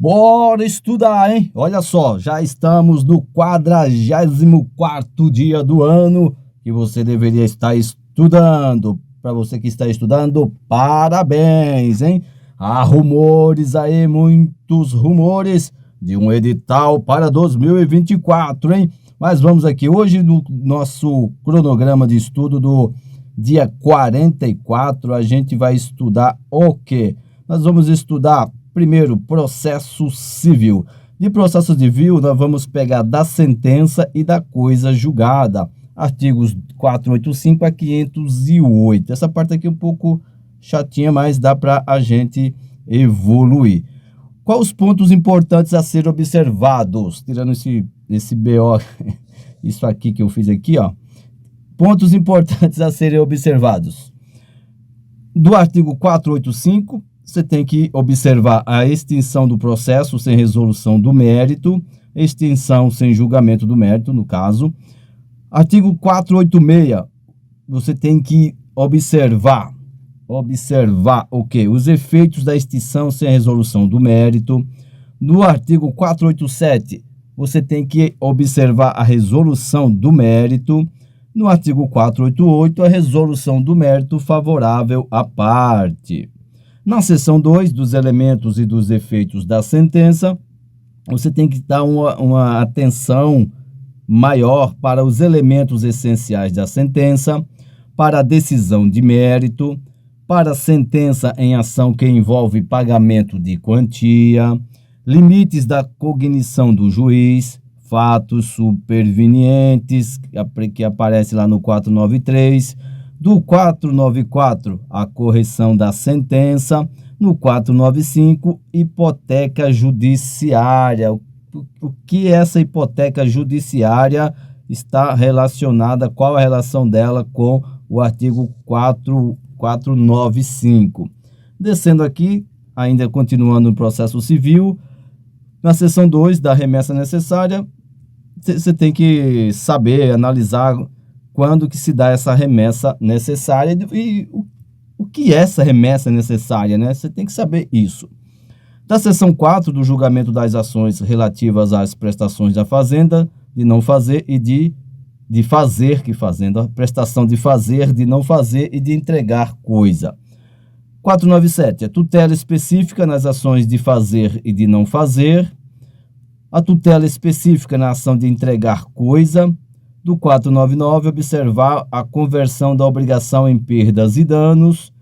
Bora estudar, hein? Olha só, já estamos no 44º dia do ano que você deveria estar estudando. Para você que está estudando, parabéns, hein? Há rumores aí, muitos rumores de um edital para 2024, hein? Mas vamos aqui, hoje no nosso cronograma de estudo do dia 44, a gente vai estudar o quê? Nós vamos estudar primeiro, processo civil. De processo civil, nós vamos pegar da sentença e da coisa julgada. Artigos 485 a 508. Essa parte aqui é um pouco chatinha, mas dá para a gente evoluir. Quais os pontos importantes a ser observados? Tirando esse BO, isso aqui que eu fiz aqui, ó. Pontos importantes a serem observados. Do artigo 485, você tem que observar a extinção do processo sem resolução do mérito, extinção sem julgamento do mérito, no caso. Artigo 486, você tem que observar o quê? Os efeitos da extinção sem resolução do mérito. No artigo 487, você tem que observar a resolução do mérito. No artigo 488, a resolução do mérito favorável à parte. Na seção 2, dos elementos e dos efeitos da sentença, você tem que dar uma atenção maior para os elementos essenciais da sentença, para a decisão de mérito, para a sentença em ação que envolve pagamento de quantia, limites da cognição do juiz, fatos supervenientes, que aparece lá no 493, do 494, a correção da sentença. No 495, hipoteca judiciária. O que essa hipoteca judiciária está relacionada, qual a relação dela com o artigo 495. Descendo aqui, ainda continuando no processo civil, na seção 2 da remessa necessária, você tem que saber, analisar quando que se dá essa remessa necessária e o que é essa remessa necessária, né? Você tem que saber isso. Da seção 4 do julgamento das ações relativas às prestações da fazenda, de não fazer e de fazer que fazenda, a prestação de fazer, de não fazer e de entregar coisa. 497, a tutela específica nas ações de fazer e de não fazer, a tutela específica na ação de entregar coisa. Do 499, observar a conversão da obrigação em perdas e danos,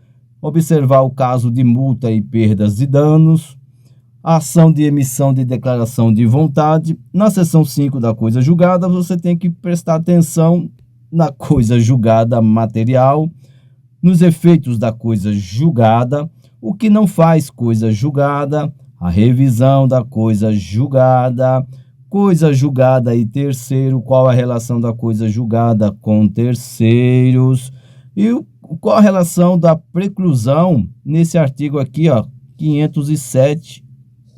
observar o caso de multa e perdas e danos, a ação de emissão de declaração de vontade. Na seção 5 da coisa julgada, você tem que prestar atenção na coisa julgada material, nos efeitos da coisa julgada, o que não faz coisa julgada, a revisão da coisa julgada e terceiro, qual a relação da coisa julgada com terceiros e qual a relação da preclusão nesse artigo aqui, ó, 507,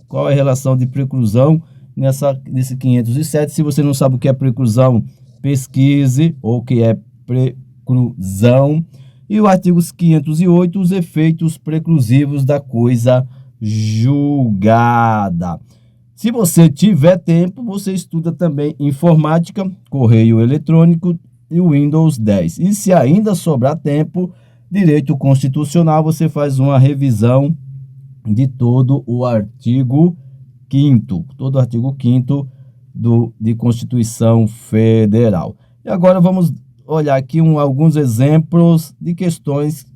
qual é a relação de preclusão nesse 507. Se você não sabe o que é preclusão, pesquise o que é preclusão. E o artigo 508, os efeitos preclusivos da coisa julgada. Se você tiver tempo, você estuda também informática, correio eletrônico e o Windows 10. E se ainda sobrar tempo, direito constitucional, você faz uma revisão de todo o artigo 5º, de Constituição Federal. E agora vamos olhar aqui alguns exemplos de questões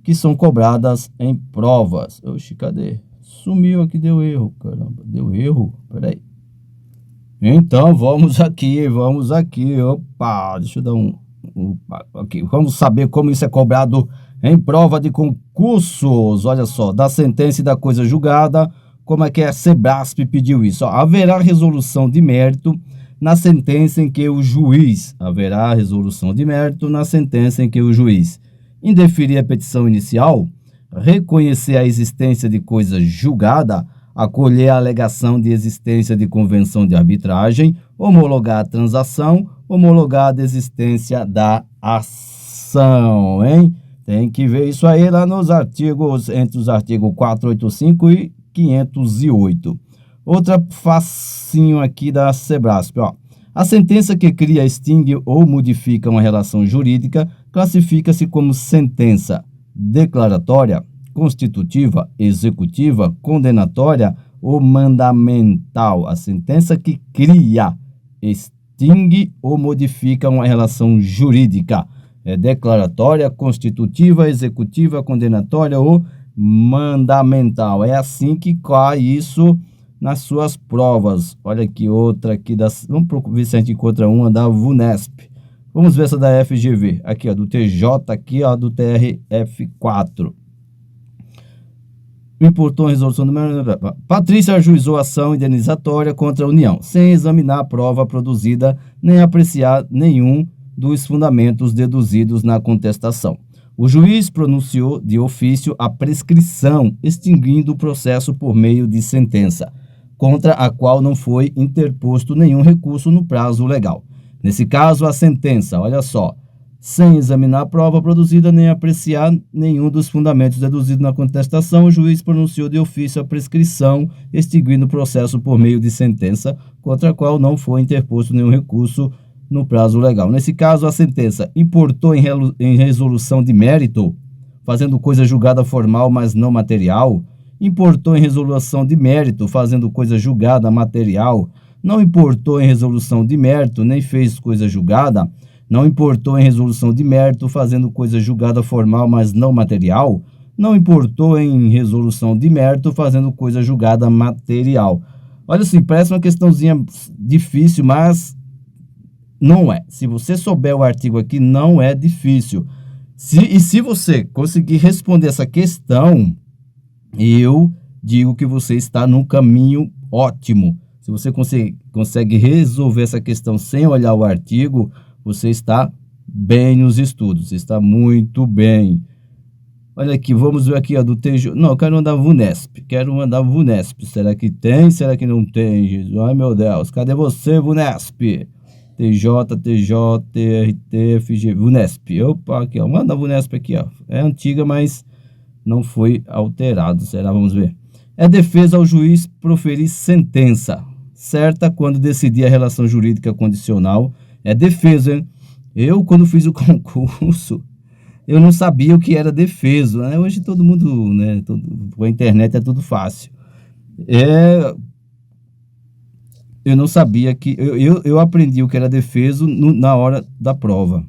que são cobradas em provas. Oxi, cadê? Sumiu aqui, deu erro, caramba, deu erro, peraí. Então, vamos aqui, opa, deixa eu dar aqui, vamos saber como isso é cobrado em prova de concursos. Olha só, da sentença e da coisa julgada, como é que a Sebrasp pediu isso? Ó, haverá resolução de mérito na sentença em que o juiz, indeferir a petição inicial, reconhecer a existência de coisa julgada, acolher a alegação de existência de convenção de arbitragem, homologar a transação, homologar a desistência da ação, hein? Tem que ver isso aí lá nos artigos, entre os artigos 485 e 508. Outra facinho aqui da Sebrasp, ó. A sentença que cria, extingue ou modifica uma relação jurídica classifica-se como sentença declaratória, constitutiva, executiva, condenatória ou mandamental. A sentença que cria, extingue ou modifica uma relação jurídica é declaratória, constitutiva, executiva, condenatória ou mandamental. É assim que cai isso nas suas provas. Olha aqui outra aqui vamos ver se a gente encontra uma da VUNESP. Vamos ver essa da FGV. Aqui, ó, do TJ, aqui, ó, do TRF4. Importou a resolução do... Patrícia ajuizou ação indenizatória contra a União, sem examinar a prova produzida, nem apreciar nenhum dos fundamentos deduzidos na contestação. O juiz pronunciou de ofício a prescrição, extinguindo o processo por meio de sentença, contra a qual não foi interposto nenhum recurso no prazo legal. Nesse caso, a sentença, olha só, sem examinar a prova produzida nem apreciar nenhum dos fundamentos deduzidos na contestação, o juiz pronunciou de ofício a prescrição, extinguindo o processo por meio de sentença, contra a qual não foi interposto nenhum recurso no prazo legal. Nesse caso, a sentença importou em resolução de mérito, fazendo coisa julgada formal, mas não material, importou em resolução de mérito, fazendo coisa julgada material, não importou em resolução de mérito, nem fez coisa julgada, não importou em resolução de mérito, fazendo coisa julgada formal, mas não material, não importou em resolução de mérito, fazendo coisa julgada material. Olha assim, parece uma questãozinha difícil, mas não é. Se você souber o artigo aqui, não é difícil. Se você conseguir responder essa questão, eu digo que você está num caminho ótimo. Se você consegue resolver essa questão sem olhar o artigo, você está bem nos estudos, está muito bem. Olha aqui, vamos ver aqui, ó, do TJ. Não, eu quero mandar VUNESP. Será que tem? Será que não tem, Jesus? Ai, meu Deus. Cadê você, VUNESP? TJ, TRT, FG, VUNESP. Opa, aqui, ó. Manda a VUNESP aqui, ó. É antiga, mas não foi alterado. Será? Vamos ver. É defesa ao juiz proferir sentença certa quando decidir a relação jurídica condicional. É defesa, hein? Eu, quando fiz o concurso, eu não sabia o que era defeso, né? Hoje todo mundo, né? Com a internet é tudo fácil. Eu não sabia que... Eu aprendi o que era defeso na hora da prova,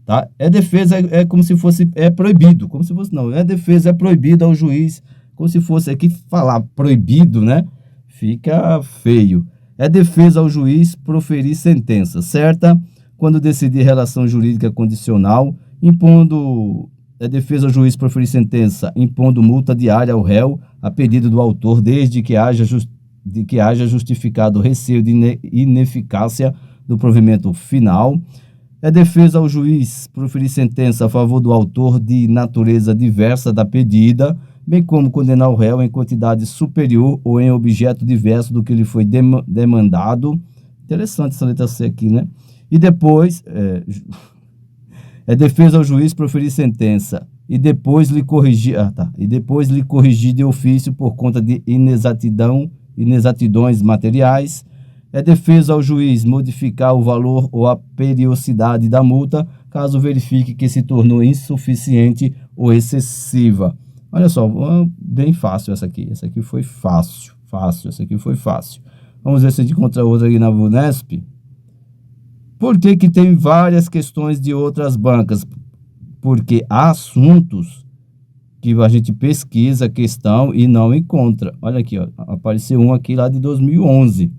tá? Defesa, é como se fosse... É proibido, como se fosse... Não, defesa, é proibido ao juiz, como se fosse... Aqui falar proibido, né? Fica feio. É defesa ao juiz proferir sentença certa quando decidir relação jurídica condicional, impondo... É defesa ao juiz proferir sentença, impondo multa diária ao réu a pedido do autor, desde que haja justificado receio de ineficácia do provimento final. É defesa ao juiz proferir sentença a favor do autor de natureza diversa da pedida, bem como condenar o réu em quantidade superior ou em objeto diverso do que lhe foi demandado. Interessante essa letra C aqui, né? E depois, é defesa ao juiz proferir sentença e depois lhe corrigir, de ofício por conta de inexatidões materiais. É defesa ao juiz modificar o valor ou a periodicidade da multa, caso verifique que se tornou insuficiente ou excessiva. Olha só, bem fácil essa aqui. Essa aqui foi fácil. Essa aqui foi fácil. Vamos ver se a gente encontra outra aqui na VUNESP. Por que que tem várias questões de outras bancas? Porque há assuntos que a gente pesquisa a questão e não encontra. Olha aqui, ó, apareceu um aqui lá de 2011.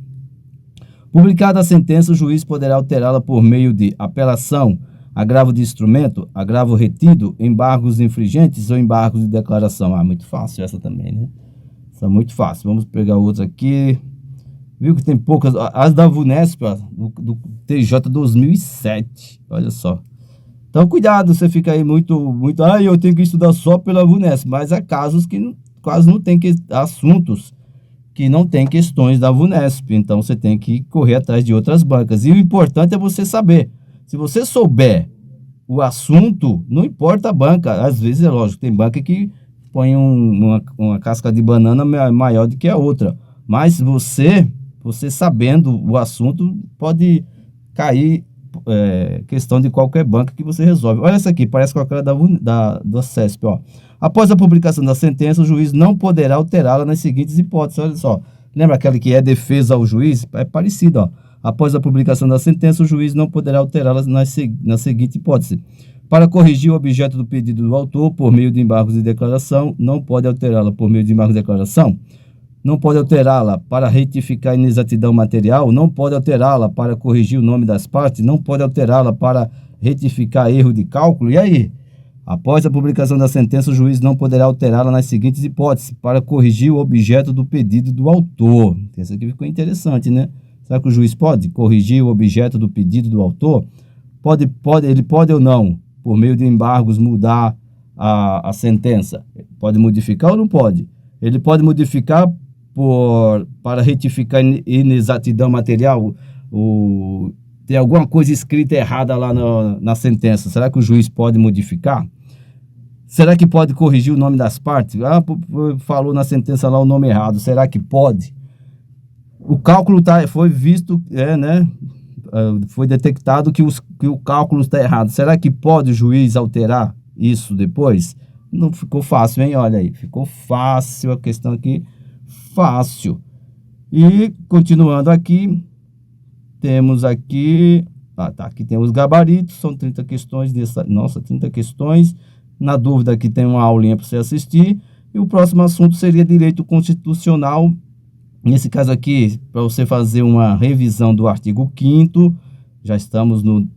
Publicada a sentença, o juiz poderá alterá-la por meio de apelação, agravo de instrumento, agravo retido, embargos infringentes ou embargos de declaração. Muito fácil essa também, né? Essa é muito fácil. Vamos pegar outra aqui. Viu que tem poucas. As da VUNESP, ó, do TJ 2007. Olha só. Então, cuidado, você fica aí muito... eu tenho que estudar só pela VUNESP. Mas há casos que quase não tem assuntos que não tem questões da VUNESP. Então, você tem que correr atrás de outras bancas. E o importante é você saber. Se você souber o assunto, não importa a banca. Às vezes, é lógico, tem banca que põe uma casca de banana maior do que a outra. Mas você sabendo o assunto, pode cair questão de qualquer banca que você resolve. Olha essa aqui, parece com a cara da CESP, ó. Após a publicação da sentença, o juiz não poderá alterá-la nas seguintes hipóteses. Olha só, lembra aquela que é defesa ao juiz? É parecido, ó. Após a publicação da sentença, o juiz não poderá alterá-la na seguinte hipótese. Para corrigir o objeto do pedido do autor por meio de embargos de declaração, não pode alterá-la por meio de embargos de declaração. Não pode alterá-la para retificar inexatidão material, não pode alterá-la para corrigir o nome das partes, não pode alterá-la para retificar erro de cálculo. E aí? Após a publicação da sentença, o juiz não poderá alterá-la nas seguintes hipóteses, para corrigir o objeto do pedido do autor. Essa aqui ficou interessante, né? Será que o juiz pode corrigir o objeto do pedido do autor? Ele pode ou não, por meio de embargos, mudar a sentença? Pode modificar ou não pode? Ele pode modificar para retificar inexatidão material? Tem alguma coisa escrita errada lá na sentença. Será que o juiz pode modificar? Será que pode corrigir o nome das partes? Falou na sentença lá o nome errado. Será que pode? O cálculo foi visto, né? Foi detectado que o cálculo está errado. Será que pode o juiz alterar isso depois? Não ficou fácil, hein? Olha aí, ficou fácil a questão aqui. Fácil. E continuando aqui, temos aqui, aqui tem os gabaritos, são 30 questões nossa, 30 questões. Na dúvida aqui tem uma aulinha para você assistir. E o próximo assunto seria direito constitucional. Nesse caso aqui, para você fazer uma revisão do artigo 5º, já estamos no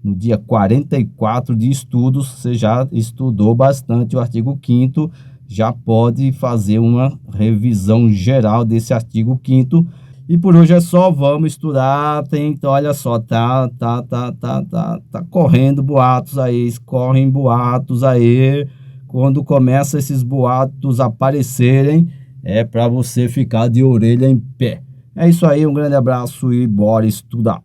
dia 44 de estudos, você já estudou bastante o artigo 5º, já pode fazer uma revisão geral desse artigo 5º. E por hoje é só, vamos estudar. Então, olha só, tá correndo boatos aí, correm boatos aí. Quando começa esses boatos aparecerem, é para você ficar de orelha em pé. É isso aí, um grande abraço e bora estudar.